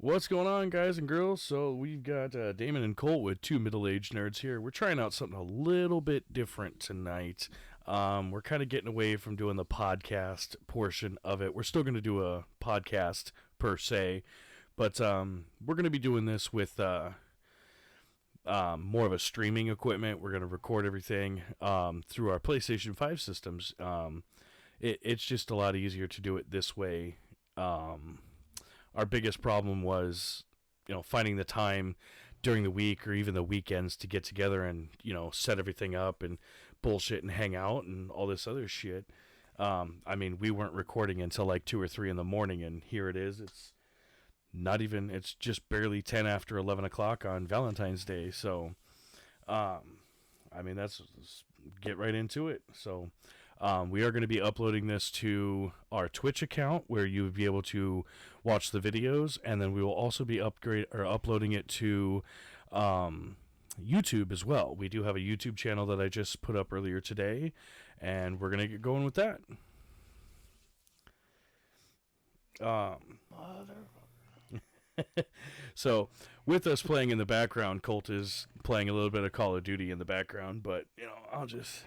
What's going on, guys and girls? So we've got Damon and Cole with two middle-aged nerds here. We're trying out something a little bit different tonight. We're kind of getting away from doing the podcast portion of it. We're still going to do a podcast per se, but we're going to be doing this with more of a streaming equipment. We're going to record everything through our PlayStation 5 systems. It's just a lot easier to do it this way. Our biggest problem was, finding the time during the week or even the weekends to get together and, set everything up and bullshit and hang out and all this other shit. We weren't recording until like 2 or 3 in the morning, and here it is. It's just barely 10 after 11 o'clock on Valentine's Day. So, let's get right into it. So, we are going to be uploading this to our Twitch account where you would be able to watch the videos, and then we will also be uploading it to YouTube as well. We do have a YouTube channel that I just put up earlier today, and we're going to get going with that. So, with us playing in the background, Colt is playing a little bit of Call of Duty in the background, but, I'll just...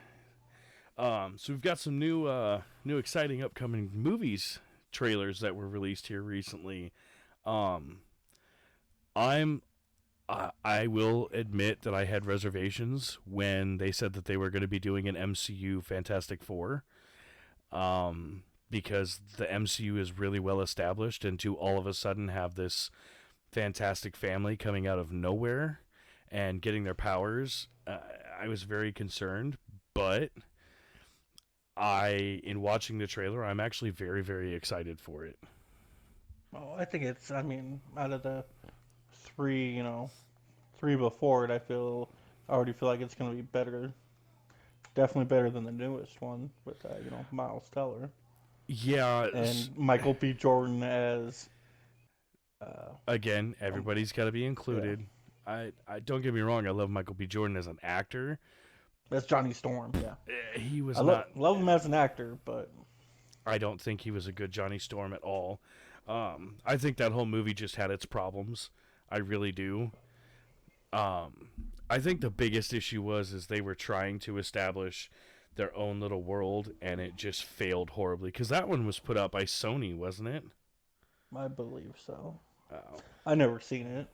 So we've got some new exciting upcoming movies trailers that were released here recently. I will admit that I had reservations when they said that they were going to be doing an MCU Fantastic Four. Because the MCU is really well established, and to all of a sudden have this fantastic family coming out of nowhere and getting their powers, I was very concerned, but in watching the trailer, I'm actually very, very excited for it. Well, I think out of the three before it, I already feel like it's going to be better. Definitely better than the newest one with, Miles Teller. Yeah. And Michael B. Jordan as... Again, everybody's got to be included. Yeah. I don't get me wrong, I love Michael B. Jordan as an actor. That's Johnny Storm, yeah. He was love him as an actor, but... I don't think he was a good Johnny Storm at all. I think that whole movie just had its problems. I really do. I think the biggest issue is they were trying to establish their own little world, and it just failed horribly. Because that one was put out by Sony, wasn't it? I believe so. Oh. I never seen it.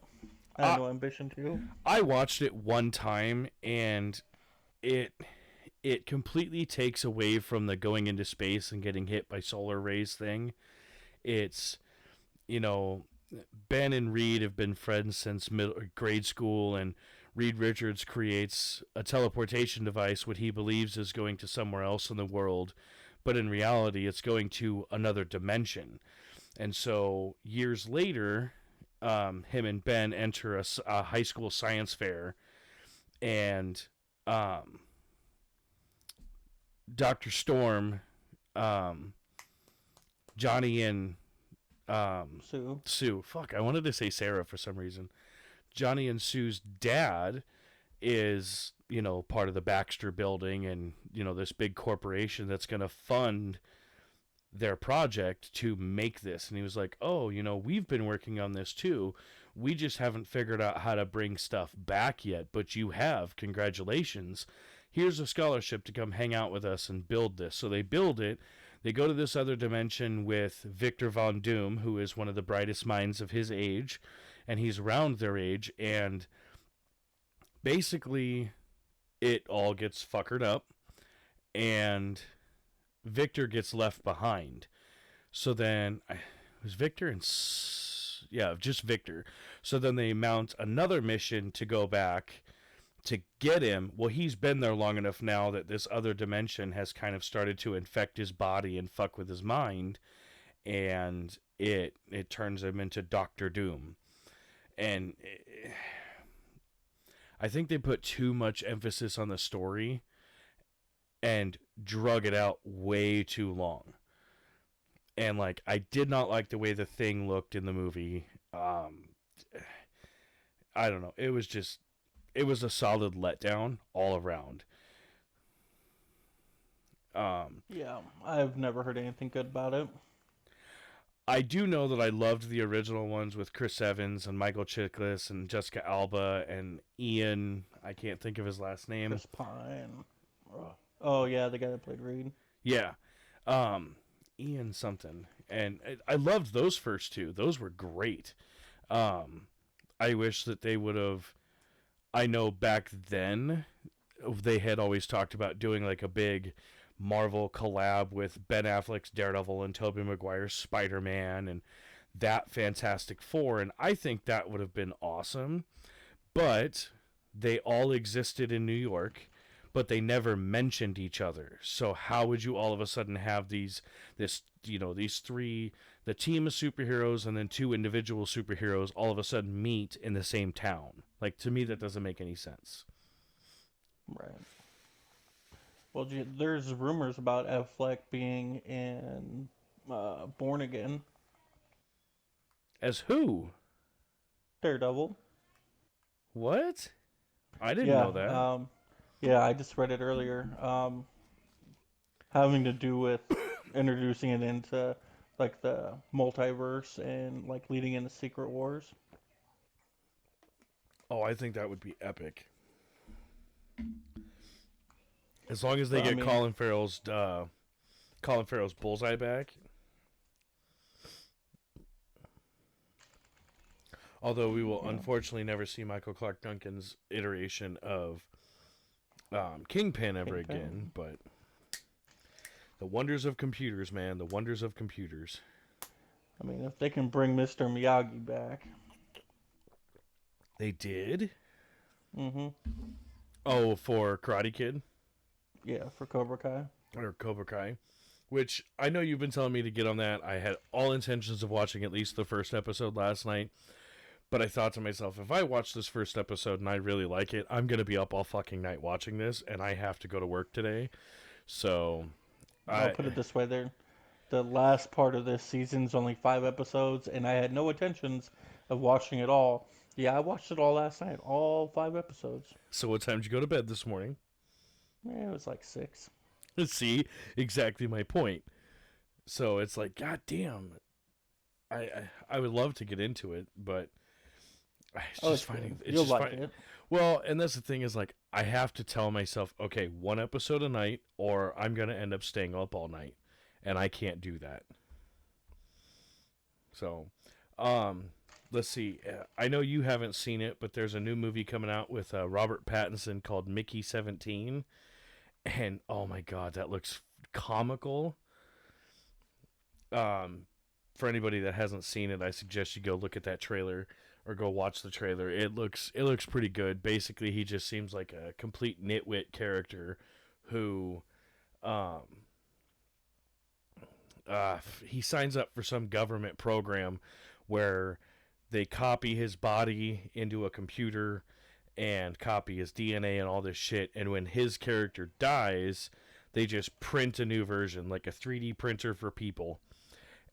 I had no ambition to. I watched it one time, and it completely takes away from the going into space and getting hit by solar rays thing. It's, Ben and Reed have been friends since grade school, and Reed Richards creates a teleportation device what he believes is going to somewhere else in the world, but in reality it's going to another dimension. And so years later, him and Ben enter a high school science fair, and Dr. Storm, Johnny and Sue. Fuck, I wanted to say Sarah for some reason. Johnny and Sue's dad is, part of the Baxter building, and, this big corporation that's going to fund their project to make this. And he was like, oh, we've been working on this too. We just haven't figured out how to bring stuff back yet, but you have. Congratulations. Here's a scholarship to come hang out with us and build this. So they build it. They go to this other dimension with Victor Von Doom, who is one of the brightest minds of his age, and he's around their age, and basically it all gets fuckered up, and Victor gets left behind. So then, was Victor and... Yeah, just Victor. So then they mount another mission to go back to get him. Well, he's been there long enough now that this other dimension has kind of started to infect his body and fuck with his mind, and it turns him into Doctor Doom. And I think they put too much emphasis on the story and drug it out way too long. And I did not like the way the Thing looked in the movie. I don't know. It was a solid letdown all around. Yeah, I've never heard anything good about it. I do know that I loved the original ones with Chris Evans and Michael Chiklis and Jessica Alba and Ian. I can't think of his last name. Chris Pine. Oh yeah, the guy that played Reed. Yeah, um, Ian something. And I loved those first two. Those were great. Um, I wish that they would have. I know back then they had always talked about doing like a big Marvel collab with Ben Affleck's Daredevil and Tobey Maguire's Spider-Man and that Fantastic Four, and I think that would have been awesome. But they all existed in New York, but they never mentioned each other. So how would you all of a sudden have these three, the team of superheroes and then two individual superheroes all of a sudden meet in the same town? Like, to me, that doesn't make any sense. Right. Well, there's rumors about Affleck being in Born Again, As who? Daredevil. What? I didn't Yeah, know that. yeah, I just read it earlier. Having to do with introducing it into like the multiverse and like leading into Secret Wars. Oh, I think that would be epic. As long as they But I get mean, Colin Farrell's bullseye back. Although we will yeah, unfortunately never see Michael Clark Duncan's iteration of Kingpin ever Kingpin. again, but the wonders of computers, man, the wonders of computers. I mean, if they can bring Mr. Miyagi back. They did? Mm-hmm. Oh, for Karate Kid? Yeah, for Cobra Kai. Or Cobra Kai? Which I know you've been telling me to get on that. I had all intentions of watching at least the first episode last night. But I thought to myself, if I watch this first episode and I really like it, I'm going to be up all fucking night watching this, and I have to go to work today. So, I'll I. put it this way: the last part of this season's only 5 episodes, and I had no intentions of watching it all. Yeah, I watched it all last night, all 5 episodes. So, what time did you go to bed this morning? Yeah, it was like 6. See, exactly my point. So, it's like, god damn. I would love to get into it, but it's Oh, just it's good. finding. It's You'll just like finding. it. Well, and that's the thing is, like, I have to tell myself, okay, one episode a night, or I'm going to end up staying up all night. And I can't do that. So, um, let's see. I know you haven't seen it, but there's a new movie coming out with Robert Pattinson called Mickey 17. And oh my god, that looks comical. Um, for anybody that hasn't seen it, I suggest you go look at that trailer or go watch the trailer. It looks pretty good. Basically, he just seems like a complete nitwit character who um he signs up for some government program where they copy his body into a computer and copy his DNA and all this shit. And when his character dies, they just print a new version, like a 3D printer for people.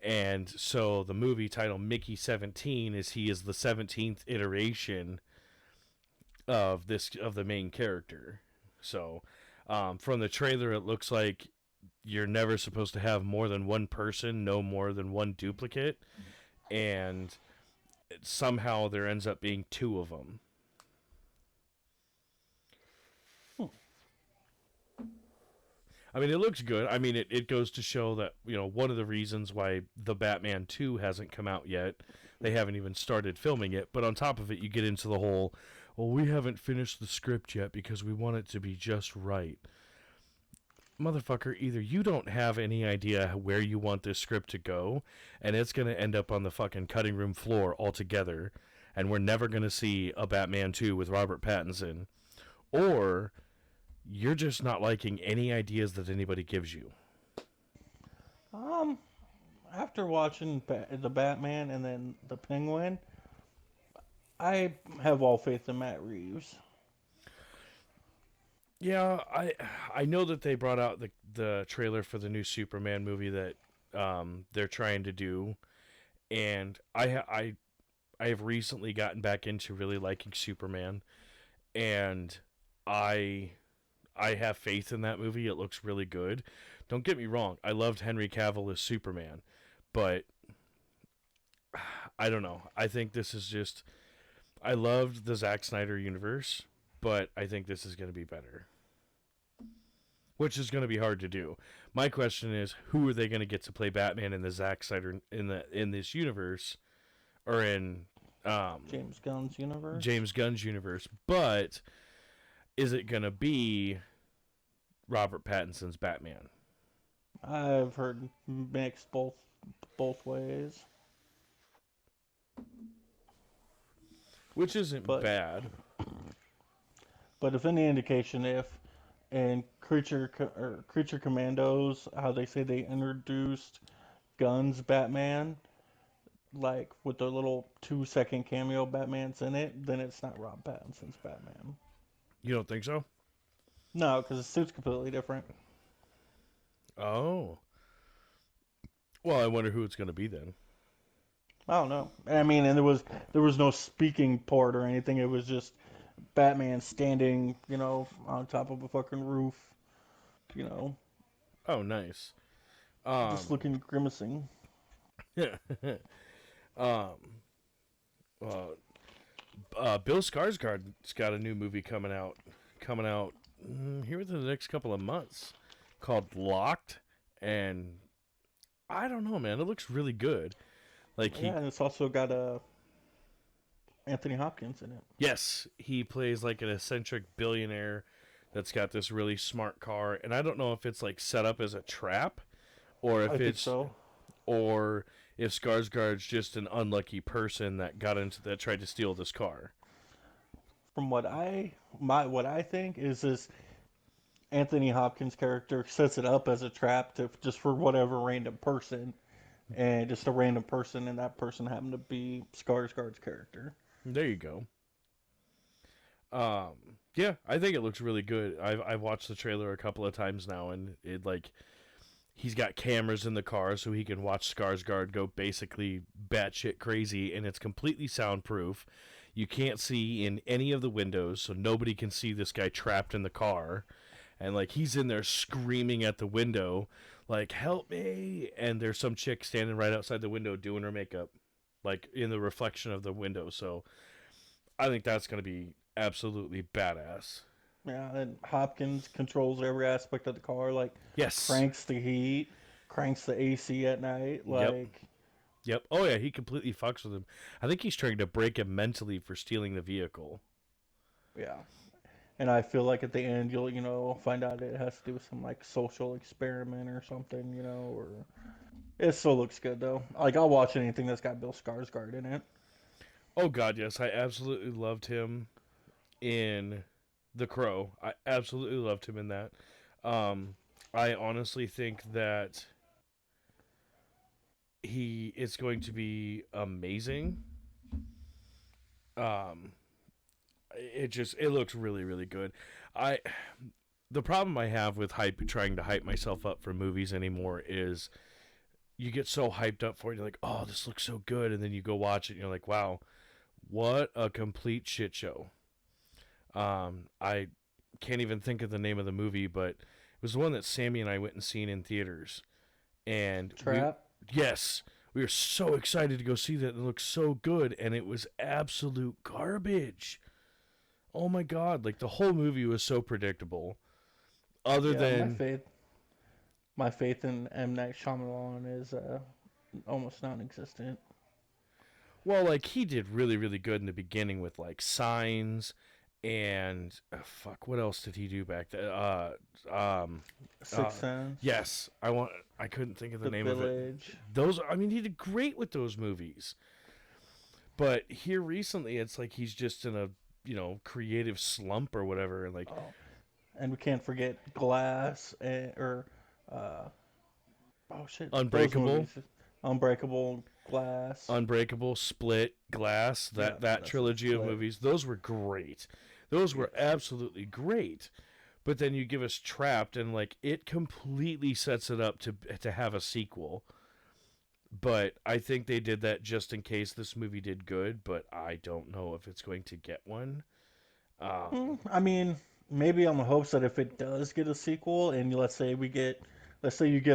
And so the movie title Mickey 17 is he is the 17th iteration of the main character. So from the trailer, it looks like you're never supposed to have more than one person, no more than one duplicate, and somehow there ends up being two of them. Hmm. I mean, it looks good. I mean, it goes to show that, one of the reasons why The Batman 2 hasn't come out yet, they haven't even started filming it, but on top of it, you get into the whole, well, we haven't finished the script yet because we want it to be just right. Motherfucker, either you don't have any idea where you want this script to go, and it's going to end up on the fucking cutting room floor altogether, and we're never going to see a Batman 2 with Robert Pattinson, or you're just not liking any ideas that anybody gives you. Um, After watching the Batman and then the Penguin, I have all faith in Matt Reeves. Yeah, I know that they brought out the trailer for the new Superman movie that they're trying to do, and I have recently gotten back into really liking Superman, and I I have faith in that movie. It looks really good. Don't get me wrong. I loved Henry Cavill as Superman, but I don't know. I think this is just. I loved the Zack Snyder universe, but I think this is going to be better, which is going to be hard to do. My question is, who are they going to get to play Batman in the Zack Snyder in this universe, or in James Gunn's universe. James Gunn's universe? But is it going to be Robert Pattinson's Batman? I've heard mixed both ways, Which isn't but bad. if any indication, if in Creature Commandos, how they say they introduced Gunn's Batman, like with the little 2 second cameo Batman's in it, then it's not Rob Pattinson's Batman. You don't think so? No, because the suit's completely different. Oh. Well, I wonder who it's going to be then. I don't know. I mean, and there was no speaking part or anything. It was just Batman standing, on top of a fucking roof, you know, Oh, nice. just Um, looking grimacing. um, uh, Bill Skarsgård's got a new movie coming out here within the next couple of months, called Locked, and I don't know, man. It looks really good. Like Yeah, and it's also got Anthony Hopkins in it. yes, he plays like an eccentric billionaire that's got this really smart car, and I don't know if it's like set up as a trap, or I if think it's so. or if Skarsgård's just an unlucky person that tried to steal this car. From what I think is this Anthony Hopkins character sets it up as a trap to just for whatever random person, and just a random person, and that person happened to be Skarsgård's character. There you go. Um, yeah, I think it looks really good. I've watched the trailer a couple of times now, and it like he's got cameras in the car so he can watch Skarsgård go basically batshit crazy, and it's completely soundproof. You can't see in any of the windows, so nobody can see this guy trapped in the car. And like he's in there screaming at the window, like "Help me!" And there's some chick standing right outside the window doing her makeup, like in the reflection of the window. So I think that's gonna be absolutely badass. Yeah, and Hopkins controls every aspect of the car, like Yes. cranks the heat, cranks the AC at night, Yep. like Yep. Oh yeah, he completely fucks with him. I think he's trying to break him mentally for stealing the vehicle. yeah. And I feel like at the end you'll, find out it has to do with some like social experiment or something, or it still looks good though. Like I'll watch anything that's got Bill Skarsgård in it. Oh god, yes, I absolutely loved him in The Crow. I absolutely loved him in that. Um, I honestly think that he is going to be amazing. Um, it looks really really good. I the problem I have with trying to hype myself up for movies anymore is you get so hyped up for it. You're like, oh, this looks so good, and then you go watch it, and you're like, wow, what a complete shit show. I can't even think of the name of the movie, but it was the one that Sammy and I went and seen in theaters, and Trap. yes, we were so excited to go see that. It looked so good, and it was absolute garbage. Oh my god, like the whole movie was so predictable. Other Yeah, than my faith in M Night Shyamalan is almost non-existent. well, like he did really really good in the beginning with like Signs and fuck, what else did he do back then? Uh, Sixth Sense, yes, I couldn't think of the The name of it. Village. Those, I mean, he did great with those movies. But here recently, it's like he's just in a creative slump or whatever, and like Oh, and we can't forget Glass or uh, oh shit, those Unbreakable, movies, Unbreakable, Glass. Unbreakable, Split, Glass, Yeah, that that's it. trilogy of Split. movies, those were great. Those were Yes. absolutely great. But then you give us Trapped, and like it completely sets it up to have a sequel. But I think they did that just in case this movie did good, but I don't know if it's going to get one. I mean, maybe on the hopes that if it does get a sequel, and let's say you get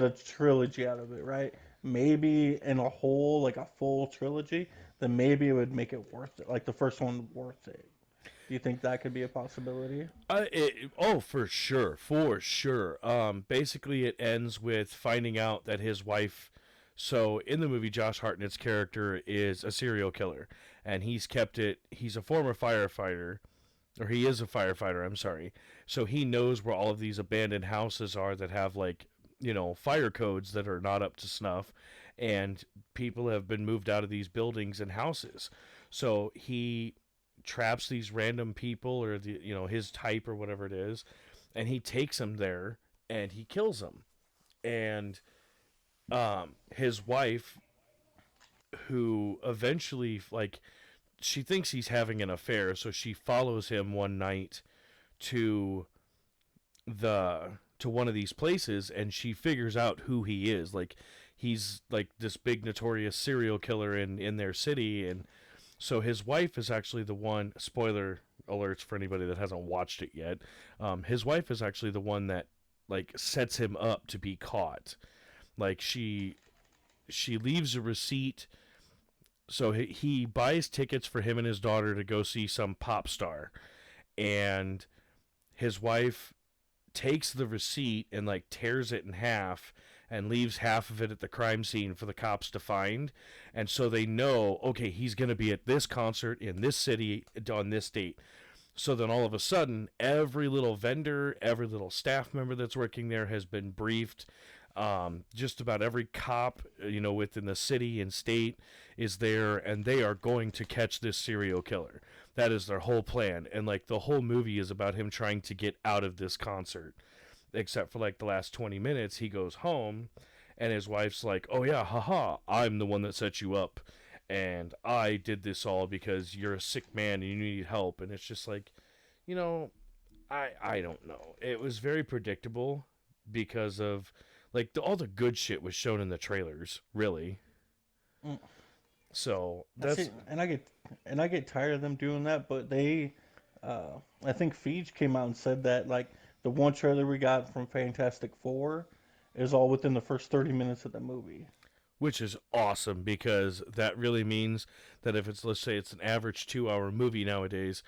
a trilogy out of it, right? Maybe in a whole, like a full trilogy, then maybe it would make it worth it. Like the first one worth it. Do you think that could be a possibility? Oh, for sure, for sure. Basically, it ends with finding out that his wife. So in the movie, Josh Hartnett's character is a serial killer, and he's kept it. He's a former firefighter, or he is a firefighter. I'm sorry. So he knows where all of these abandoned houses are that have like fire codes that are not up to snuff, and people have been moved out of these buildings and houses. So he traps these random people or his type or whatever it is, and he takes them there and he kills them. And his wife, who eventually she thinks he's having an affair, so she follows him one night to to one of these places, and she figures out who he is. Like, he's like this big notorious serial killer in their city. And so his wife is actually the one, spoiler alerts for anybody that hasn't watched it yet, his wife is actually the one that like sets him up to be caught. Like, she leaves a receipt. So he buys tickets for him and his daughter to go see some pop star, and his wife takes the receipt and like tears it in half and leaves half of it at the crime scene for the cops to find. And so they know, okay, he's going to be at this concert in this city on this date. So then all of a sudden, every little vendor, every little staff member that's working there has been briefed. Just about every cop, within the city and state is there, and they are going to catch this serial killer. That is their whole plan. And like the whole movie is about him trying to get out of this concert. Except for like the last 20 minutes, he goes home and his wife's like, "Oh yeah, haha, I'm the one that set you up. And I did this all because you're a sick man and you need help." And it's just like, you know, I don't know. It was very predictable because of like all the good shit was shown in the trailers, really. Mm. So That's that's it. And I get tired of them doing that, but I think Feige came out and said that like the one trailer we got from Fantastic Four is all within the first 30 minutes of the movie. which is awesome because that really means that if it's, let's say it's an average 2 hour movie nowadays,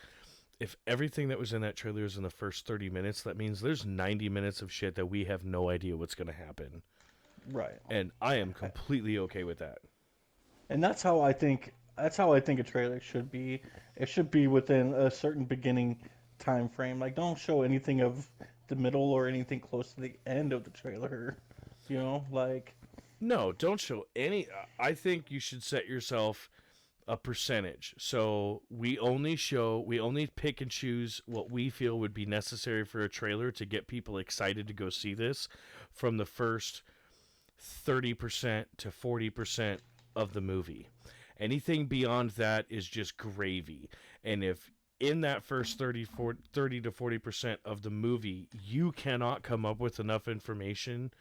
if everything that was in that trailer is in the first 30 minutes, that means there's 90 minutes of shit that we have no idea what's going to happen. Right. And I am completely okay with that. And that's how I think a trailer should be. It should be within a certain beginning time frame. Like don't show anything of the middle or anything close to the end of the trailer. Like No, don't show any. I think you should set yourself a percentage. So we only pick and choose what we feel would be necessary for a trailer to get people excited to go see this from the first 30% to 40% of the movie. Anything beyond that is just gravy. And if in that first 30 to 40% of the movie you cannot come up with enough information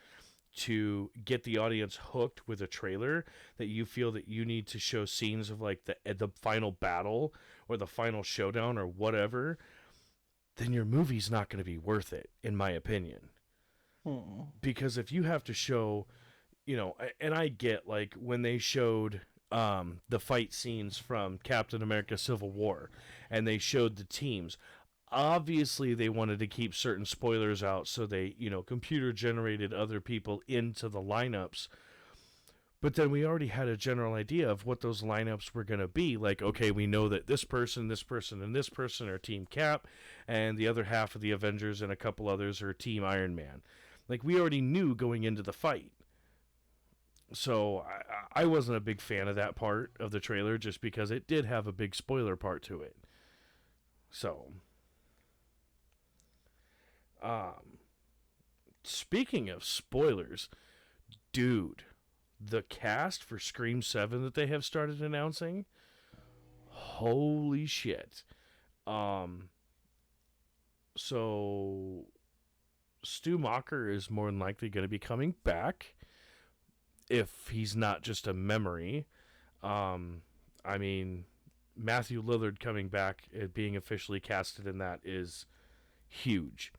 to get the audience hooked with a trailer, that you feel that you need to show scenes of like the final battle or the final showdown or whatever, then your movie's not going to be worth it, in my opinion. hmm. Because if you have to show, and I get like when they showed the fight scenes from Captain America Civil War and they showed the teams, obviously they wanted to keep certain spoilers out, so they computer generated other people into the lineups. But then we already had a general idea of what those lineups were going to be. Like, okay, we know that this person, and this person are Team Cap, and the other half of the Avengers and a couple others are Team Iron Man. Like, we already knew going into the fight. So I wasn't a big fan of that part of the trailer just because it did have a big spoiler part to it. So, um, speaking of spoilers, dude, the cast for Scream 7 that they have started announcing, holy shit. Um, so Stu Macher is more than likely going to be coming back if he's not just a memory. I mean, Matthew Lillard coming back, being officially casted in that is huge.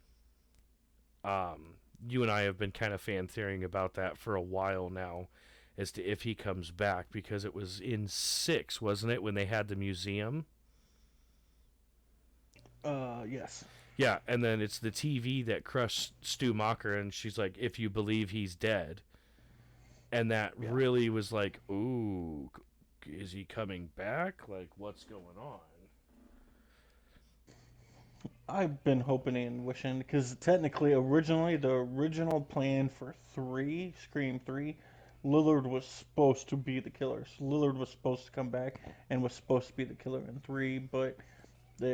You and I have been kind of fan theorying about that for a while now, as to if he comes back, because it was in 6, wasn't it, when they had the museum? Yes. Yeah, and then it's the TV that crushed Stu Macher, and she's like, if you believe he's dead. And that Yeah. really was like, ooh, is he coming back? Like, what's going on? I've been hoping and wishing because technically, originally, the original plan for Scream 3, Lillard was supposed to be the killer. So Lillard was supposed to come back and was supposed to be the killer in 3, but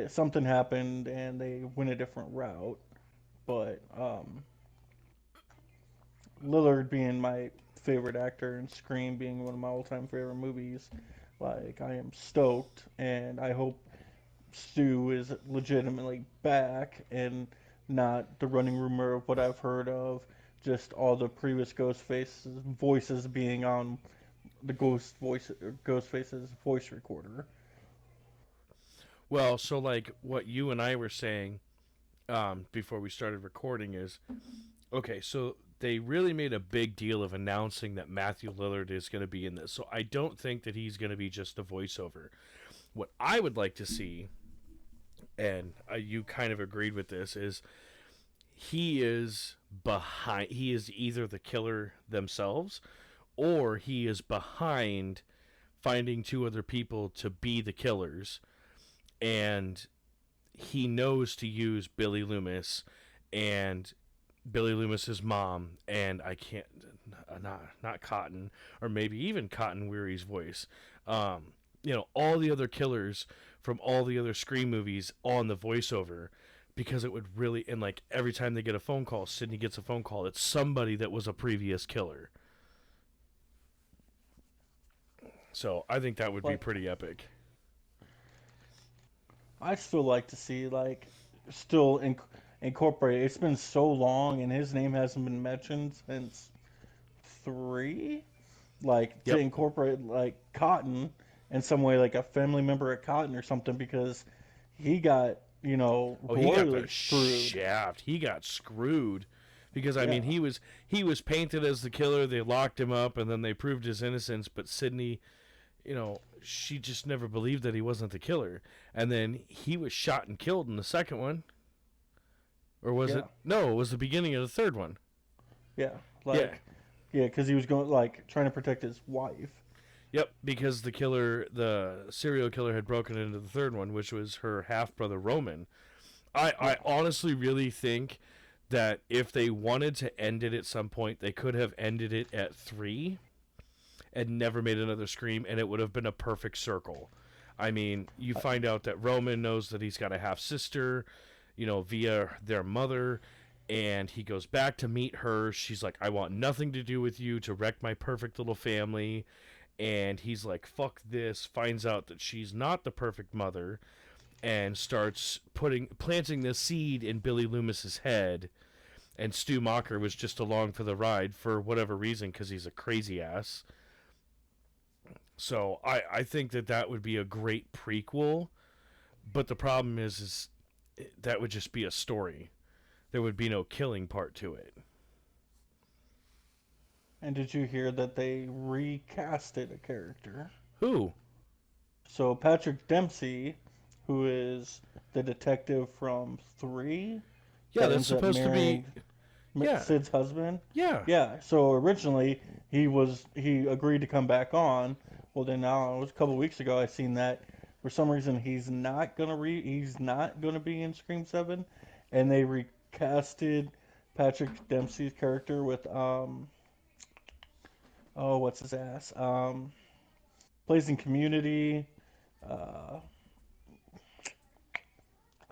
something happened and they went a different route. But Lillard being my favorite actor and Scream being one of my all-time favorite movies, like I am stoked and I hope Stu is legitimately back and not the running rumor of what I've heard of just all the previous Ghostface's voices being on the Ghostface's voice recorder. Well, so like what you and I were saying before we started recording is, okay, so they really made a big deal of announcing that Matthew Lillard is going to be in this. So I don't think that he's going to be just a voiceover. What I would like to see, and you kind of agreed with this, is he is either the killer themselves, or he is behind finding 2 other people to be the killers, and he knows to use Billy Loomis and Billy Loomis's mom, and I can't, not Cotton, or maybe even Cotton Weary's voice. All the other killers from all the other Scream movies on the voiceover, because it would really, and like every time they get a phone call, Sidney gets a phone call, it's somebody that was a previous killer. So I think that would be Like pretty epic. I still like to see like still incorporate. It's been so long and his name hasn't been mentioned since 3. Like to Yep. incorporate like Cotton in some way, like a family member of Cotton or something, because he got Oh, he got royally the screwed. shaft. He got screwed because I Yeah, mean he was painted as the killer. They locked him up and then they proved his innocence. But Sydney, she just never believed that he wasn't the killer. And then he was shot and killed in the second one, or was yeah, it? No, it was the beginning of the third one. yeah. Yeah. Like yeah, because he was going like trying to protect his wife. Yep, because the serial killer had broken into the third one, which was her half brother Roman. I Yeah, honestly really think that if they wanted to end it at some point, they could have ended it at 3 and never made another Scream, and it would have been a perfect circle. I mean, you I, find out that Roman knows that he's got a half sister, via their mother, and he goes back to meet her. She's like, I want nothing to do with you to wreck my perfect little family. And he's like, fuck this, finds out that she's not the perfect mother, and starts planting this seed in Billy Loomis's head. And Stu Macher was just along for the ride for whatever reason, because he's a crazy ass. So I think that would be a great prequel. But the problem is that would just be a story. There would be no killing part to it. and did you hear that they recasted a character? Who? So Patrick Dempsey, who is the detective from 3 Yeah, that that's ends up supposed to be. marrying Yeah, Sid's husband. yeah. Yeah, so originally he agreed to come back on. Well, then now it was a couple weeks ago I seen that for some reason he's not gonna be in Scream 7, and they recasted Patrick Dempsey's character with oh, what's his ass, plays in Community. uh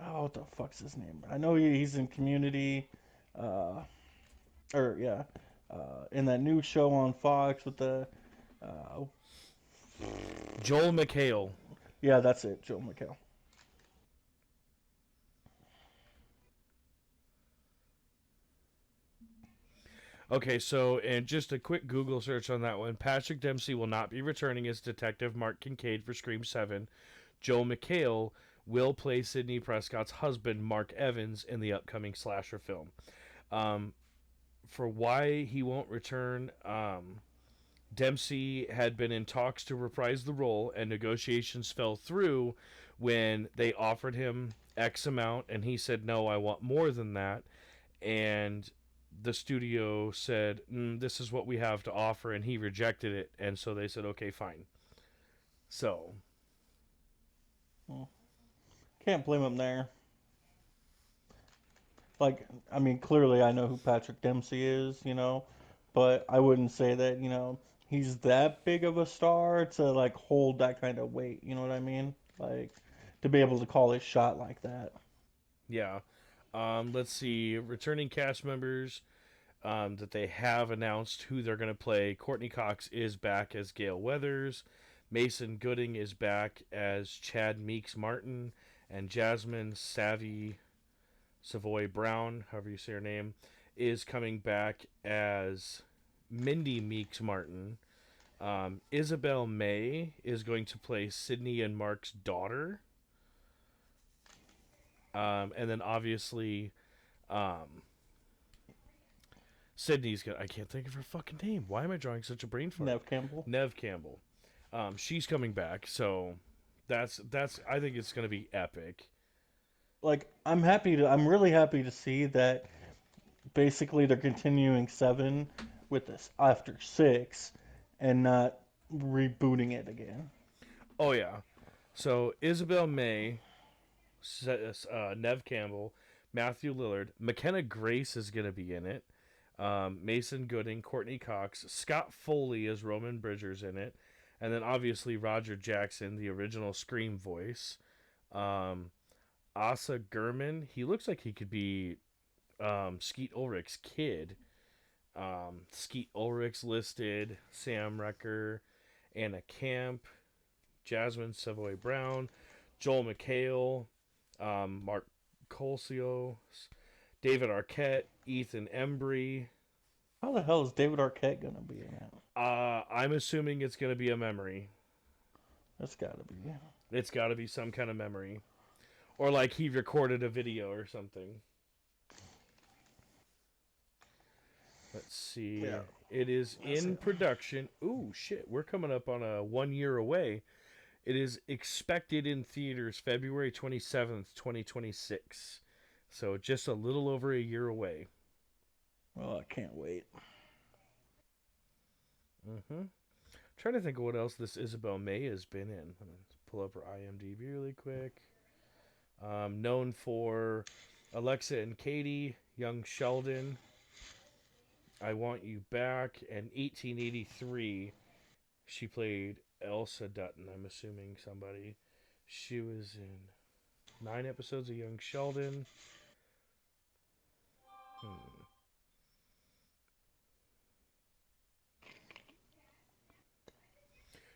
oh, what the fuck's his name? I know he's in Community. uh or yeah, in that new show on Fox with the uh, Joel McHale. yeah, that's it, Joe McHale. Okay, so and just a quick Google search on that one. Patrick Dempsey will not be returning as Detective Mark Kincaid for Scream 7. Joel McHale will play Sidney Prescott's husband, Mark Evans, in the upcoming slasher film. Um, for why he won't return, Dempsey had been in talks to reprise the role, and negotiations fell through when they offered him X amount, and he said, "No, I want more than that." And the studio said, "This is what we have to offer," and he rejected it. And so they said, "Okay, fine." So, Well, can't blame him there. Like, I mean, clearly I know who Patrick Dempsey is, but I wouldn't say that, he's that big of a star to like hold that kind of weight. You know what I mean? Like, to be able to call his shot like that. yeah. Let's see. Returning cast members that they have announced who they're going to play. Courtney Cox is back as Gail Weathers. Mason Gooding is back as Chad Meeks Martin. And Jasmine Savoy Brown, however you say her name, is coming back as Mindy Meeks Martin. Isabel May is going to play Sydney and Mark's daughter. And then obviously, um, Sydney's gonna. I can't think of her fucking name. Why am I drawing such a brain fart? Nev Campbell. Nev Campbell. She's coming back, so that's. I think it's gonna be epic. Like, I'm really happy to see that basically they're continuing Seven with this after six and not rebooting it again. Oh yeah. So Isabel May, Nev Campbell, Matthew Lillard, McKenna Grace is gonna be in it. Mason Gooding, Courtney Cox, Scott Foley is Roman Bridgers in it, and then obviously Roger Jackson, the original Scream voice. Um, Asa Gurman, he looks like he could be Skeet Ulrich's kid. Skeet Ulrich's listed, Sam Recker, Anna Camp, Jasmine Savoy Brown, Joel McHale, Mark Colsio, David Arquette, Ethan Embry. How the hell is David Arquette gonna be in it? I'm assuming it's going to be a memory. That's gotta be. It's got to be some kind of memory. Or like he recorded a video or something. Let's see. Yeah. It is in production. Ooh, shit. We're coming up on a 1 year away. It is expected in theaters February 27th, 2026. So just a little over a year away. Well, I can't wait. Mm-hmm. Trying to think of what else this Isabel May has been in. Let me pull up her IMDb really quick. Known for Alexa and Katie, Young Sheldon, I Want You Back, and 1883. She played Elsa Dutton, I'm assuming somebody. She was in 9 episodes of Young Sheldon.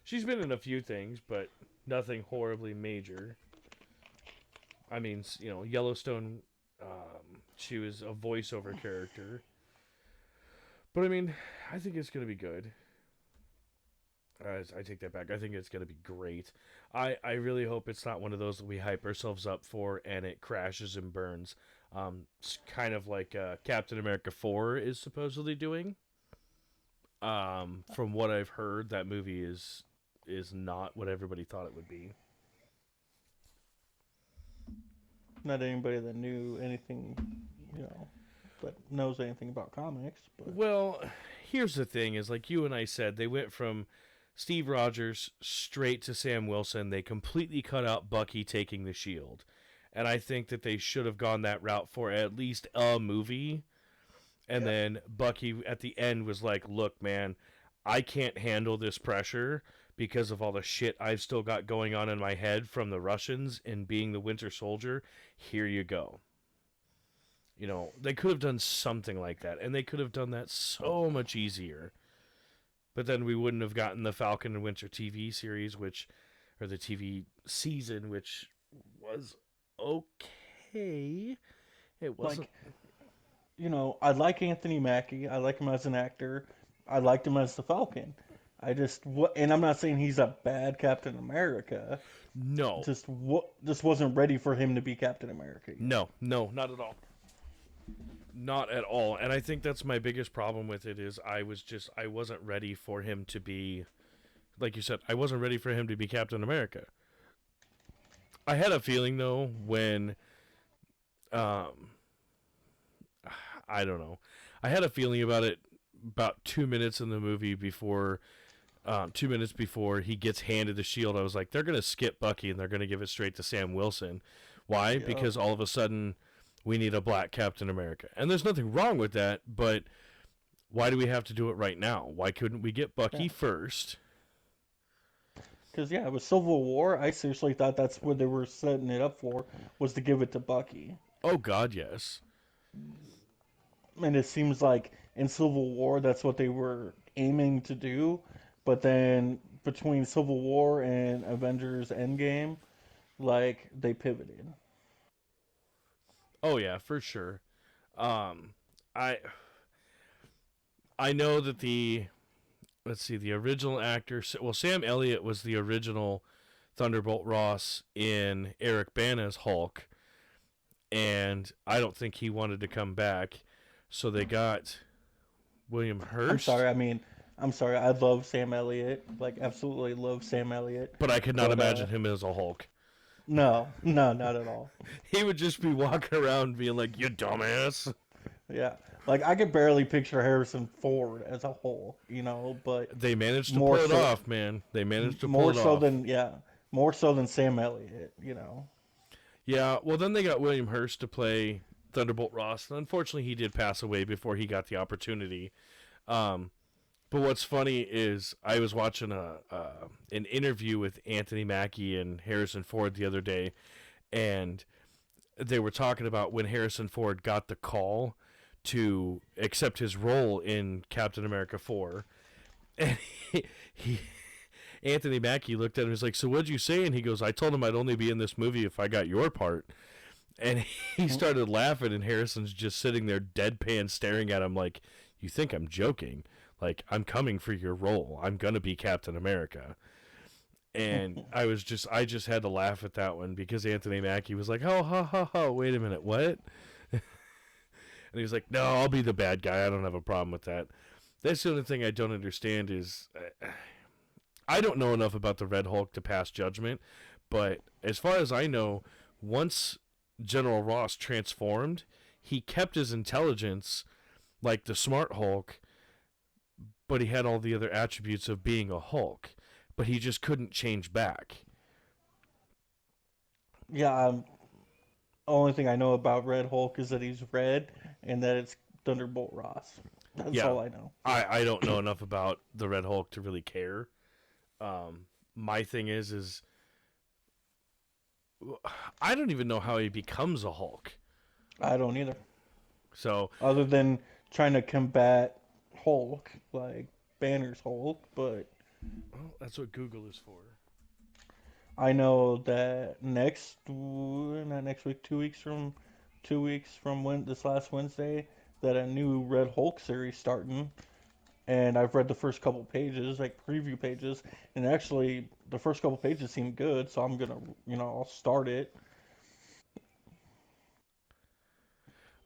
She's been in a few things, but nothing horribly major. I mean, Yellowstone, she was a voiceover character. But I mean, I think it's going to be good. I take that back. I think it's going to be great. I really hope it's not one of those that we hype ourselves up for and it crashes and burns. It's kind of like Captain America 4 is supposedly doing. From what I've heard, that movie is not what everybody thought it would be. Not anybody that knew anything, that knows anything about comics. But Well, here's the thing: is like you and I said, they went from Steve Rogers straight to Sam Wilson. They completely cut out Bucky taking the shield, and I think that they should have gone that route for at least a movie. And then Bucky at the end was like, "Look, man, I can't handle this pressure." Because of all the shit I've still got going on in my head from the Russians and being the Winter Soldier, here you go. They could have done something like that, and they could have done that so much easier. But then we wouldn't have gotten the Falcon and Winter TV series, or the TV season, which was okay. It wasn't. I like Anthony Mackie. I like him as an actor. I liked him as the Falcon. And I'm not saying he's a bad Captain America. No. Just wasn't ready for him to be Captain America. No, not at all. Not at all. And I think that's my biggest problem with it is I wasn't ready for him to be, like you said, I wasn't ready for him to be Captain America. I had a feeling though when um I don't know. I had a feeling about it about 2 minutes in the movie before 2 minutes before he gets handed the shield. I was like, they're gonna skip Bucky and they're gonna give it straight to Sam Wilson. Why? Yep. Because all of a sudden we need a black Captain America. And there's nothing wrong with that, but why do we have to do it right now? Why couldn't we get Yeah. Bucky first? Because yeah, with Civil War, I seriously thought that's what they were setting it up for, was to give it to Bucky. Oh God, yes. And it seems like in Civil War, that's what they were aiming to do. But then between Civil War and Avengers Endgame, like they pivoted. Oh yeah, for sure. Um, I I know that the let's see the original actor. Well, Sam Elliott was the original Thunderbolt Ross in Eric Bana's Hulk, and I don't think he wanted to come back, so they got William I'm sorry. Hurst. I mean, I'm sorry. I love Sam Elliott. Like, absolutely love Sam Elliott. But I could not But imagine him as a Hulk. no, no, not at all. He would just be walking around being like, "You dumbass." Yeah, like I could barely picture Harrison Ford as a whole, but They managed to more pull it so, off, man. They managed to pull more it so off. than yeah, more so than Sam Elliott. Yeah, well, then they got William Hurst to play Thunderbolt Ross. And unfortunately, he did pass away before he got the opportunity. Um, but what's funny is I was watching an interview with Anthony Mackie and Harrison Ford the other day, and they were talking about when Harrison Ford got the call to accept his role in Captain America 4. And he Anthony Mackie looked at him and was like, "So what'd you say?" And he goes, "I told him I'd only be in this movie if I got your part." And he started laughing, and Harrison's just sitting there deadpan staring at him like, "You think I'm joking? Like, I'm coming for your role. I'm going to be Captain America." And I just had to laugh at that one because Anthony Mackie was like, "Oh, ha, ha, ha, wait a minute, what?" And he was like, "No, I'll be the bad guy. I don't have a problem with that." That's the only thing I don't understand is I don't know enough about the Red Hulk to pass judgment, but as far as I know, once General Ross transformed, he kept his intelligence like the Smart Hulk, but he had all the other attributes of being a Hulk, but he just couldn't change back. Yeah, only thing I know about Red Hulk is that he's red and that it's Thunderbolt Ross. That's Yeah, all I know. I don't know enough about the Red Hulk to really care. My thing is I don't even know how he becomes a Hulk. I don't either. So, Other than trying to combat Hulk, like Banner's Hulk, but well, that's what Google is for. I know that not next week, 2 weeks from when this last Wednesday, that a new Red Hulk series starting, and I've read the first couple pages, like preview pages, and actually the first couple pages seem good, so I'm gonna, I'll start it.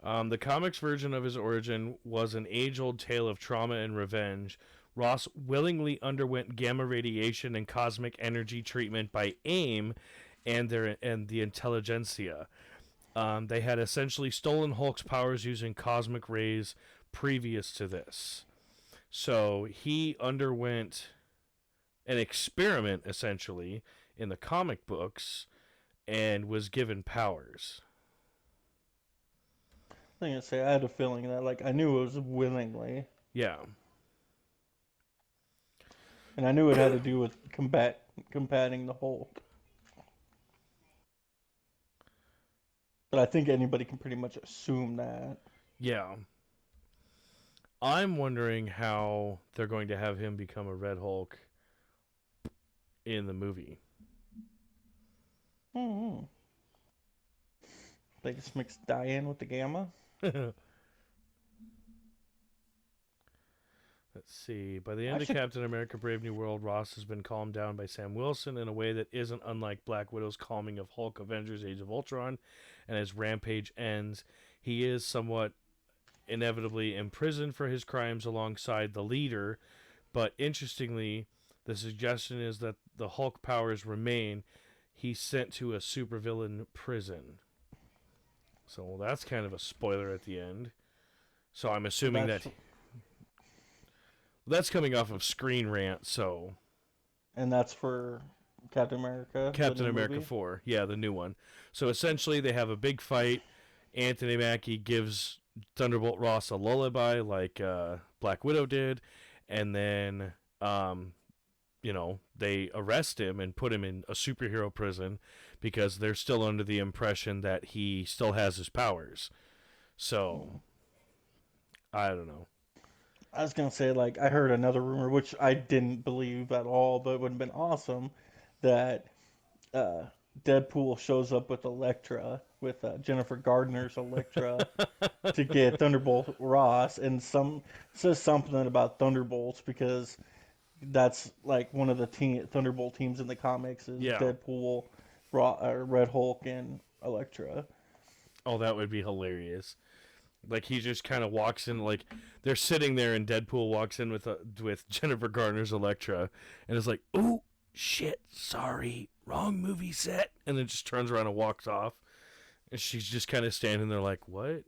The comics version of his origin was an age old tale of trauma and revenge. Ross willingly underwent gamma radiation and cosmic energy treatment by AIM and the intelligentsia. They had essentially stolen Hulk's powers using cosmic rays previous to this. So he underwent an experiment essentially in the comic books and was given powers. I think I say I had a feeling that like I knew it was willingly, Yeah. and I knew it had to do with combating the Hulk. But I think anybody can pretty much assume that. Yeah. I'm wondering how they're going to have him become a Red Hulk in the movie. Hmm. They just mix Diane with the gamma. Let's see. By the end of Actually, Captain America Brave New World, Ross has been calmed down by Sam Wilson in a way that isn't unlike Black Widow's calming of Hulk Avengers Age of Ultron, and as Rampage ends, he is somewhat inevitably imprisoned for his crimes alongside the leader. But interestingly, the suggestion is that the Hulk powers remain. He's sent to a supervillain prison. So that's kind of a spoiler at the end. So I'm So assuming that's coming off of Screen Rant. So that's for Captain America, the Captain new America movie. 4, yeah, the new one. So essentially, they have a big fight. Anthony Mackie gives Thunderbolt Ross a lullaby like Black Widow did, and then they arrest him and put him in a superhero prison because they're still under the impression that he still has his powers. So Hmm. I don't know. I was gonna say, like, I heard another rumor, which I didn't believe at all, but it would have been awesome, that uh, Deadpool shows up with Elektra, with Jennifer Gardner's Elektra, to get Thunderbolt Ross, and says something about Thunderbolts because that's like one of the Thunderbolt teams in the comics is Yeah. Deadpool, Red Hulk, and Elektra. Oh, that would be hilarious. Like he just kind of walks in, like they're sitting there, and Deadpool walks in with Jennifer Garner's Elektra, and is like, "Oh shit, sorry, wrong movie set," and then just turns around and walks off, and she's just kind of standing there like, "What?"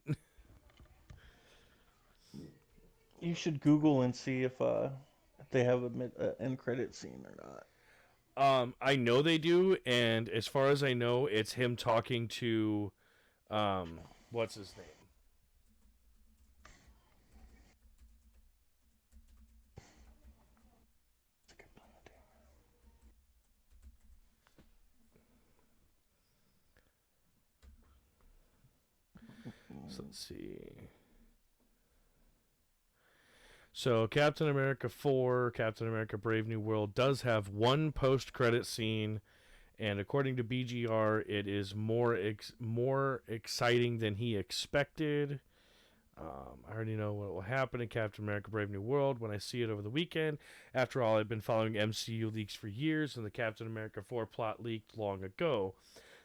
You should Google and see if they have a end credit scene or not. I know they do, and as far as I know, it's him talking to, what's his name? So let's see. So Captain America 4, Captain America Brave New World does have one post-credit scene, and according to BGR, it is more exciting than he expected. I already know what will happen in Captain America Brave New World when I see it over the weekend. After all, I've been following MCU leaks for years, and the Captain America 4 plot leaked long ago.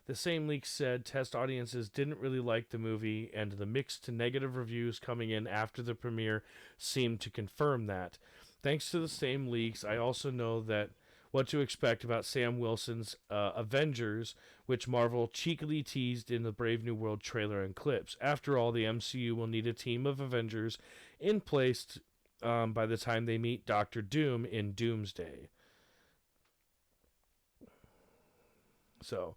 The same leak said test audiences didn't really like the movie, and the mixed to negative reviews coming in after the premiere seemed to confirm that. Thanks to the same leaks, I also know that what to expect about Sam Wilson's Avengers, which Marvel cheekily teased in the Brave New World trailer and clips. After all, the MCU will need a team of Avengers in place by the time they meet Doctor Doom in Doomsday. So,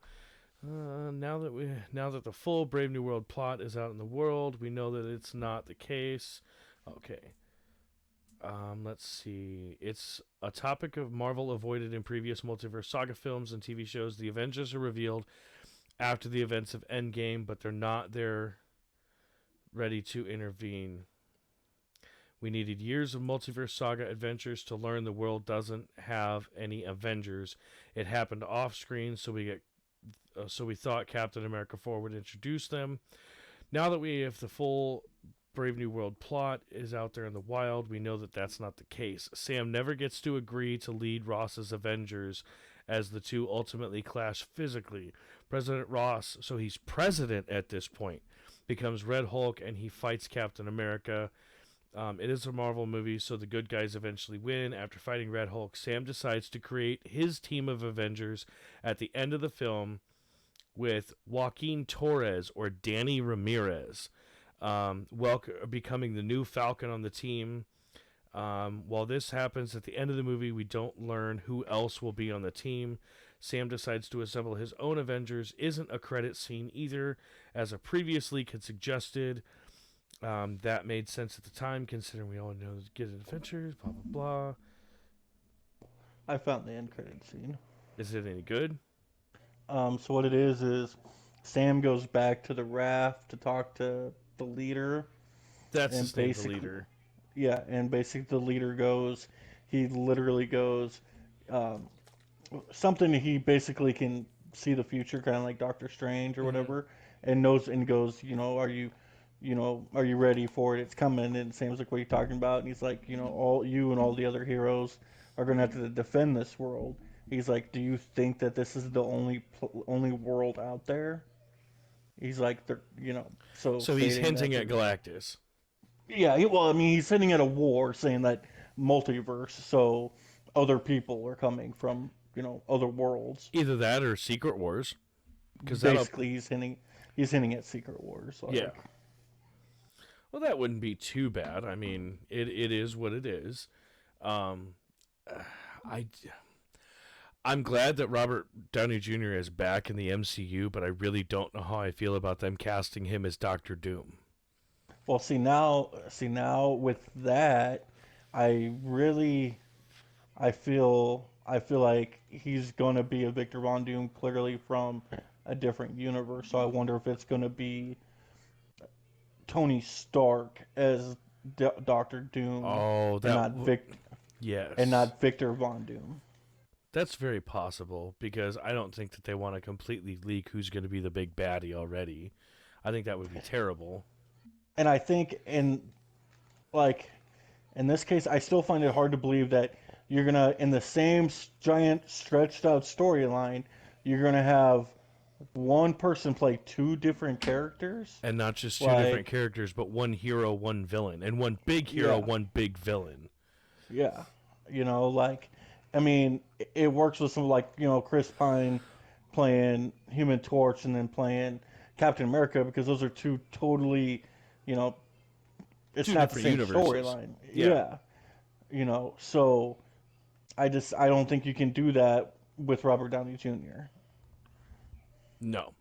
now that the full Brave New World plot is out in the world, we know that it's not the case. Okay. Let's see. It's a topic of Marvel avoided in previous multiverse saga films and TV shows. The Avengers are revealed after the events of Endgame, but they're not there ready to intervene. We needed years of multiverse saga adventures to learn the world doesn't have any Avengers. It happened off screen, so we thought Captain America 4 would introduce them. Now that we have the full Brave New World plot is out there in the wild, we know that that's not the case. Sam never gets to agree to lead Ross's Avengers as the two ultimately clash physically. President Ross, so he's president at this point, becomes Red Hulk and he fights Captain America. It is a Marvel movie, so the good guys eventually win. After fighting Red Hulk, Sam decides to create his team of Avengers at the end of the film with Joaquin Torres or Danny Ramirez becoming the new Falcon on the team. While this happens at the end of the movie, we don't learn who else will be on the team. Sam decides to assemble his own Avengers. Isn't a credit scene either, as a previous leak had suggested. That made sense at the time, considering we all know get adventures, blah, blah, blah. I found the end credit scene. Is it any good? So what it is Sam goes back to the raft to talk to the leader, That's and his name, the basically, leader. yeah, and basically the leader goes, he literally goes, um, something he basically can see the future, kind of like Doctor Strange or Mm-hmm. whatever, and knows and goes, are you ready for it? It's coming. And Sam's like, what are you talking about? And he's like, all you and all the other heroes are gonna have to defend this world. He's like, do you think that this is the only world out there? He's like, so So he's stating hinting that at they're, Galactus. Yeah, well, I mean, he's hinting at a war, saying that multiverse, so other people are coming from, other worlds. Either that or Secret Wars, because that'll Basically, he's hinting at Secret Wars, yeah. like. Well, that wouldn't be too bad. I mean, it is what it is. Um, I I'm glad that Robert Downey Jr. is back in the MCU, but I really don't know how I feel about them casting him as Doctor Doom. Well, see now with that, I really, I feel like he's gonna be a Victor Von Doom clearly from a different universe. So I wonder if it's gonna be Tony Stark as Doctor Doom Oh, and not yes. Victor Von Doom. That's very possible because I don't think that they want to completely leak who's going to be the big baddie already. I think that would be terrible. And I think like in this case, I still find it hard to believe that you're gonna in the same giant stretched out storyline, you're gonna have one person play two different characters. And not just two different Like, characters, but one hero, one villain, and one big hero, yeah, one big villain. yeah, like, I mean, it works with some like Chris Pine playing Human Torch and then playing Captain America because those are two totally, you know, it's Two not the different same universes. storyline. Yeah. Yeah, so I don't think you can do that with Robert Downey Jr. No.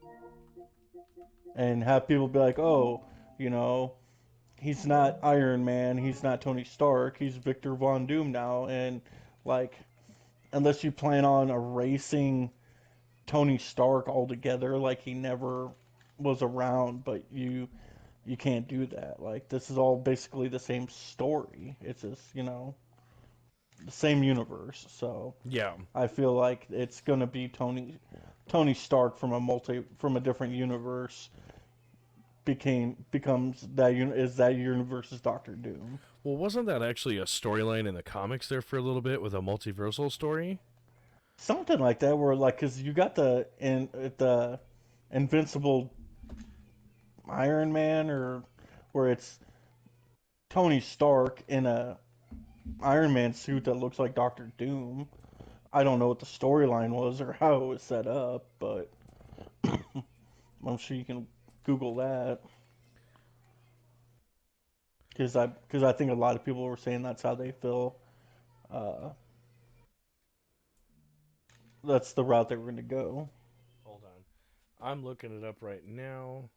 and have people be like, oh, you know, he's not Iron Man, he's not Tony Stark, he's Victor Von Doom now, and like, unless you plan on erasing Tony Stark altogether, like he never was around, but you can't do that. Like, this is all basically the same story. It's just the same universe. So Yeah. I feel like it's gonna be Tony Stark from a different universe becomes that universe's Doctor Doom. Well, wasn't that actually a storyline in the comics there for a little bit with a multiversal story? Something like that, where like, cause you got the Invincible Iron Man, or where it's Tony Stark in a Iron Man suit that looks like Doctor Doom. I don't know what the storyline was or how it was set up, but I'm sure you can Google that because I think a lot of people were saying that's how they feel. Uh, that's the route they were going to go. Hold on. I'm looking it up right now.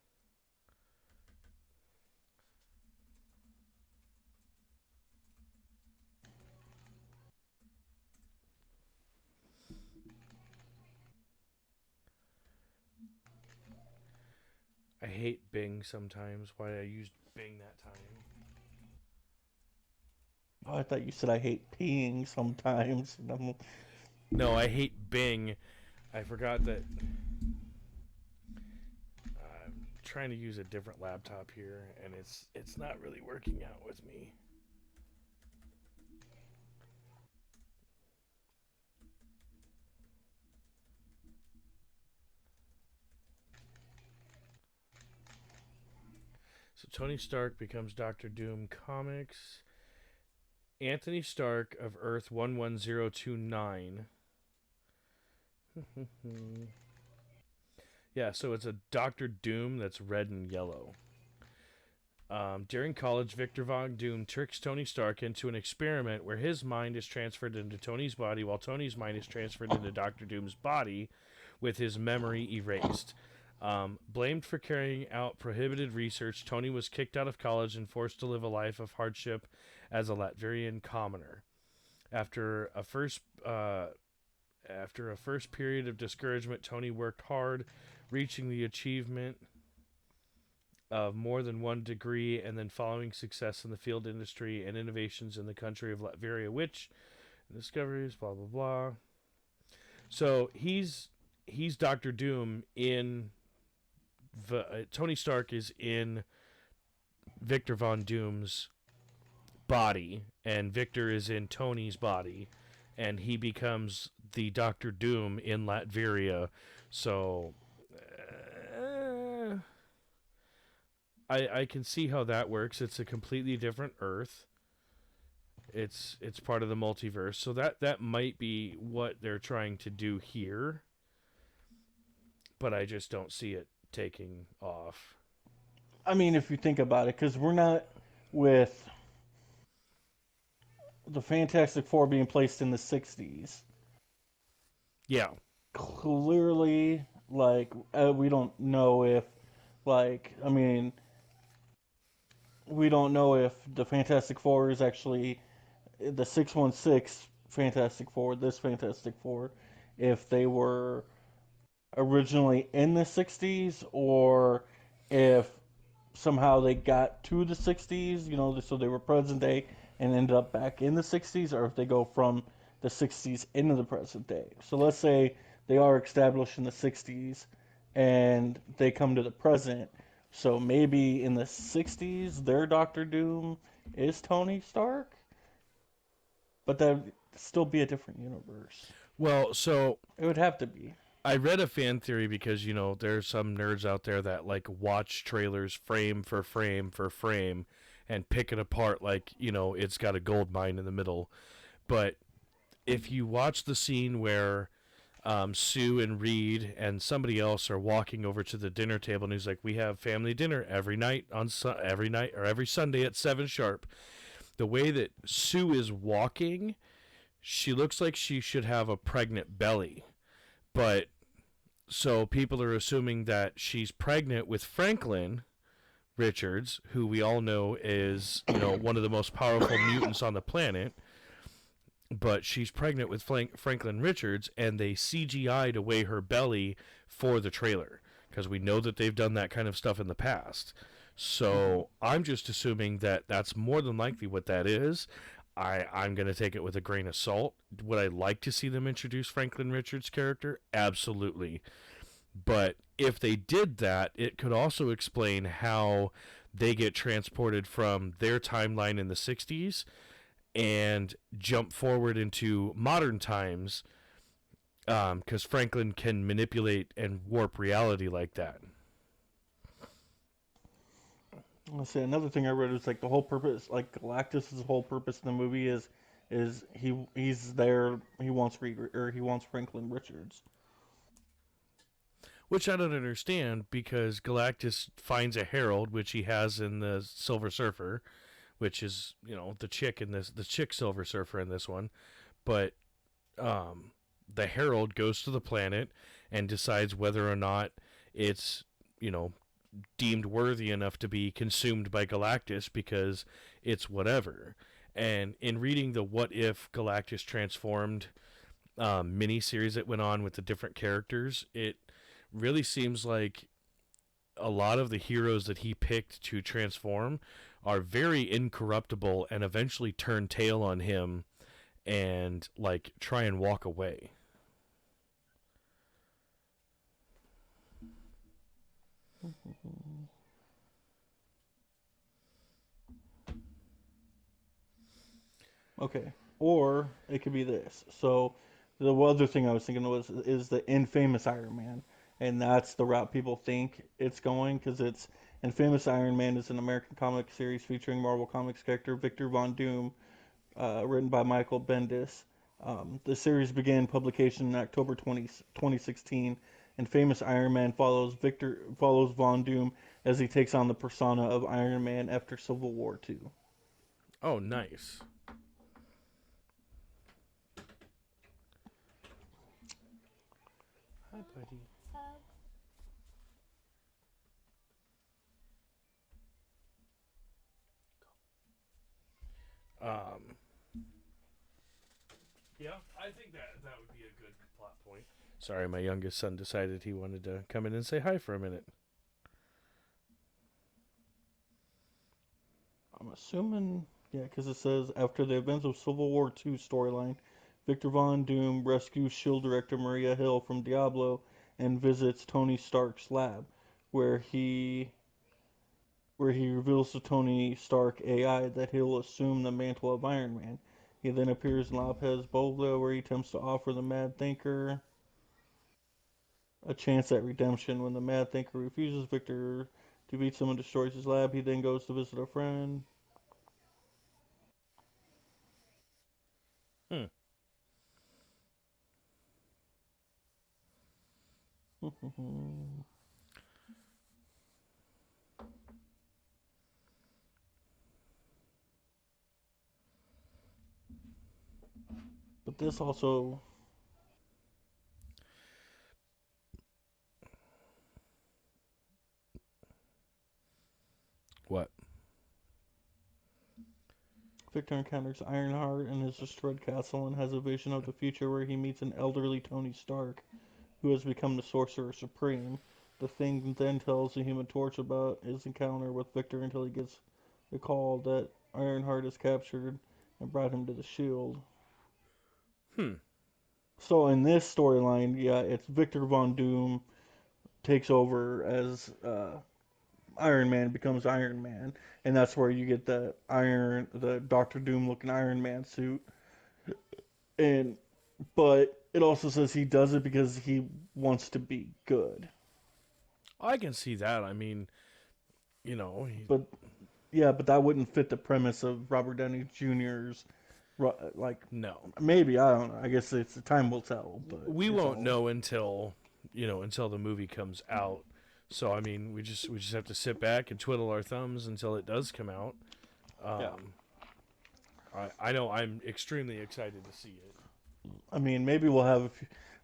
I hate Bing sometimes. Why I used Bing that time. Oh, I thought you said I hate peeing sometimes. No, I hate Bing. I forgot that I'm trying to use a different laptop here, and it's not really working out with me. So Tony Stark becomes Doctor Doom comics. Anthony Stark of Earth 11029. Yeah, so it's a Doctor Doom that's red and yellow. During college, Victor Von Doom tricks Tony Stark into an experiment where his mind is transferred into Tony's body while Tony's mind is transferred into Doctor Doom's body with his memory erased. Blamed for carrying out prohibited research, Tony was kicked out of college and forced to live a life of hardship as a Latvian commoner. After a first period of discouragement, Tony worked hard, reaching the achievement of more than one degree and then following success in the field industry and innovations in the country of Latveria, which discoveries, blah blah blah. So he's Doctor Doom in Tony Stark is in Victor Von Doom's body, and Victor is in Tony's body, and he becomes the Doctor Doom in Latveria. So I can see how that works. It's a completely different Earth. It's part of the multiverse, so that might be what they're trying to do here. But I just don't see it taking off. I mean, if you think about it, because we're not with the Fantastic Four being placed in the 60s. Yeah. Clearly, like, we don't know if, like, I mean, we don't know if the Fantastic Four is actually the 616 Fantastic Four, this Fantastic Four, if they were originally in the 60s or if somehow they got to the 60s, so they were present day and ended up back in the 60s, or if they go from the 60s into the present day. So let's say they are established in the 60s and they come to the present. So maybe in the 60s, their Doctor Doom is Tony Stark, but that would still be a different universe. Well, so It would have to be. I read a fan theory because there's some nerds out there that like watch trailers frame for frame for frame and pick it apart like it's got a gold mine in the middle. But if you watch the scene where Sue and Reed and somebody else are walking over to the dinner table, and he's like, "We have family dinner every night every night or every Sunday at 7 sharp." The way that Sue is walking, she looks like she should have a pregnant belly, but so people are assuming that she's pregnant with Franklin Richards, who we all know is one of the most powerful mutants on the planet. But she's pregnant with Franklin Richards, and they CGI'd away her belly for the trailer because we know that they've done that kind of stuff in the past. So I'm just assuming that that's more than likely what that is. I'm going to take it with a grain of salt. Would I like to see them introduce Franklin Richards' character? Absolutely. But if they did that, it could also explain how they get transported from their timeline in the 60s and jump forward into modern times, because Franklin can manipulate and warp reality like that. Let's see. Another thing I read was like the whole purpose, like Galactus's whole purpose in the movie is he's there. He wants Reed or he wants Franklin Richards. Which I don't understand because Galactus finds a herald, which he has in the Silver Surfer, which is the chick in this, the chick Silver Surfer in this one, but the herald goes to the planet and decides whether or not it's deemed worthy enough to be consumed by Galactus because it's whatever. And in reading the What If Galactus Transformed mini series that went on with the different characters, it really seems like a lot of the heroes that he picked to transform are very incorruptible and eventually turn tail on him and like try and walk away. Okay, or it could be this. So the other thing I was thinking was is the infamous Iron Man, and that's the route people think it's going because it's Infamous Iron Man is an American comic series featuring Marvel Comics character Victor Von Doom, written by Michael Bendis. The series began publication in October 2016, and Famous Iron Man follows Von Doom as he takes on the persona of Iron Man after Civil War II. Oh, nice. Hi, buddy. Um, yeah, I think that would be a good plot point. Sorry, my youngest son decided he wanted to come in and say hi for a minute. I'm assuming, yeah, because it says after the events of Civil War II storyline, Victor Von Doom rescues Shield director Maria Hill from Diablo and visits Tony Stark's lab, where he where he reveals to Tony Stark AI that he'll assume the mantle of Iron Man. He then appears in Lopez Bovla, where he attempts to offer the Mad Thinker a chance at redemption. When the Mad Thinker refuses, Victor Defeats him and destroys his lab. He then goes to visit a friend. Hmm. But this also, What? Victor encounters Ironheart in his destroyed castle and has a vision of the future where he meets an elderly Tony Stark, who has become the Sorcerer Supreme. The Thing then tells the Human Torch about his encounter with Victor until he gets the call that Ironheart is captured and brought him to the Shield. Hmm. So in this storyline, yeah, it's Victor Von Doom takes over as Iron Man, becomes Iron Man, and that's where you get the Doctor Doom looking Iron Man suit. And but it also says he does it because he wants to be good. I can see that. I mean, you know, But yeah, but that wouldn't fit the premise of Robert Downey Jr.'s like no. maybe I don't know. I guess it's time will tell. But We it's won't all know until, until the movie comes out. So I mean, we just have to sit back and twiddle our thumbs until it does come out. yeah. I know I'm extremely excited to see it. I mean, maybe we'll have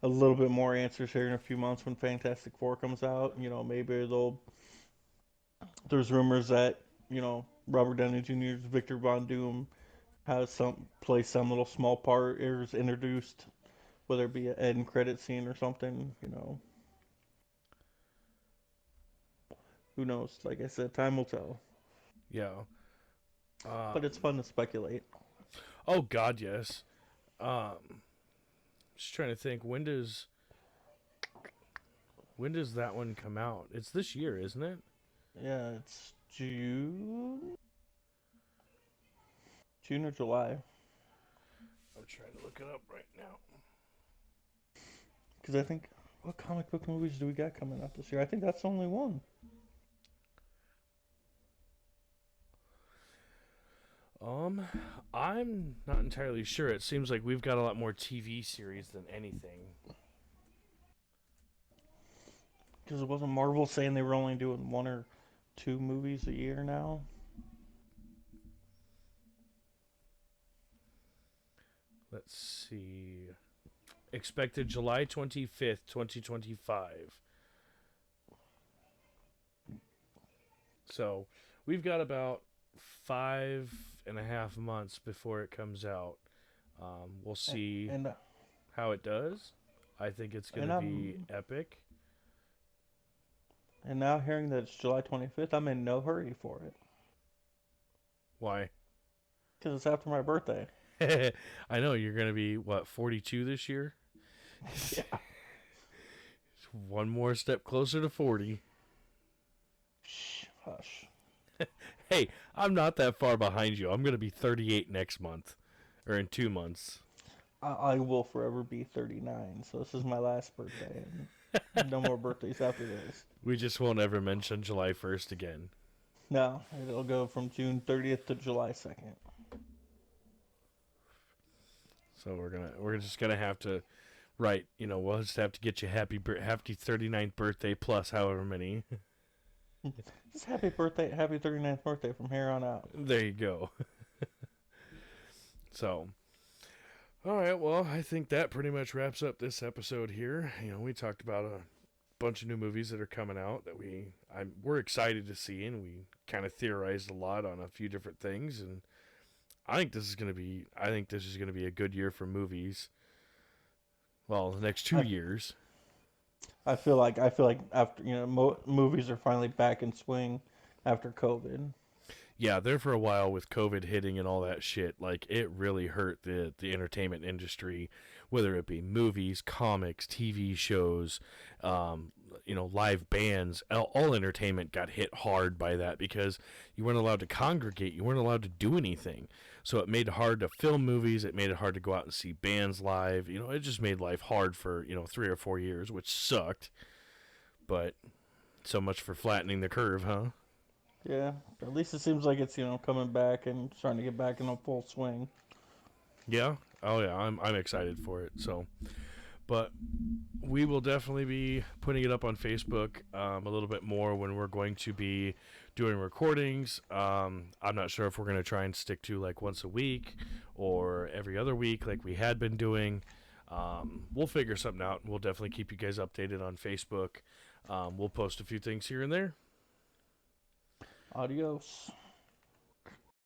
a little bit more answers here in a few months when Fantastic Four comes out. Maybe they'll. There's rumors that Robert Downey Jr.'s Victor Von Doom has plays some little small part or is introduced, whether it be an end credit scene or something. Who knows? Like I said, time will tell. Yeah. But it's fun to speculate. Oh God, yes. Just trying to think when does that one come out? It's this year, isn't it? Yeah, it's June or July. I'm trying to look it up right now. Because I think what comic book movies do we got coming out this year? I think that's the only one. I'm not entirely sure. It seems like we've got a lot more TV series than anything. Because it wasn't Marvel saying they were only doing one or two movies a year now. Let's see. Expected July 25th, 2025. So we've got about 5.5 months before it comes out. We'll see And how it does. I think it's going and to be I'm epic. and now hearing that it's July 25th, I'm in no hurry for it. Why? Because it's after my birthday. I know you're going to be, what, 42 this year? Yeah. One more step closer to 40. Shh, hush. Hey, I'm not that far behind you. I'm going to be 38 next month. Or in 2 months. I will forever be 39, so this is my last birthday. And no more birthdays after this. We just won't ever mention July 1st again. No, it'll go from June 30th to July 2nd. So we're just gonna have to, right? We'll just have to get you happy 39th birthday plus however many. Just happy birthday, happy 39th birthday from here on out. There you go. So, all right. Well, I think that pretty much wraps up this episode here. We talked about a bunch of new movies that are coming out that we're excited to see, and we kind of theorized a lot on a few different things, and I think this is going to be a good year for movies. Well, the next 2 years. I feel like after movies are finally back in swing after COVID. Yeah, there for a while with COVID hitting and all that shit, like it really hurt the entertainment industry, whether it be movies, comics, TV shows, live bands. All entertainment got hit hard by that because you weren't allowed to congregate, you weren't allowed to do anything. So it made it hard to film movies, it made it hard to go out and see bands live. It just made life hard for 3 or 4 years, which sucked. But So much for flattening the curve, huh? Yeah, at least it seems like it's coming back and starting to get back in a full swing. Yeah. Oh yeah, I'm excited for it. So, but we will definitely be putting it up on Facebook a little bit more when we're going to be doing recordings. I'm not sure if we're going to try and stick to like once a week or every other week like we had been doing. We'll figure something out, and we'll definitely keep you guys updated on Facebook. We'll post a few things here and there. Adios.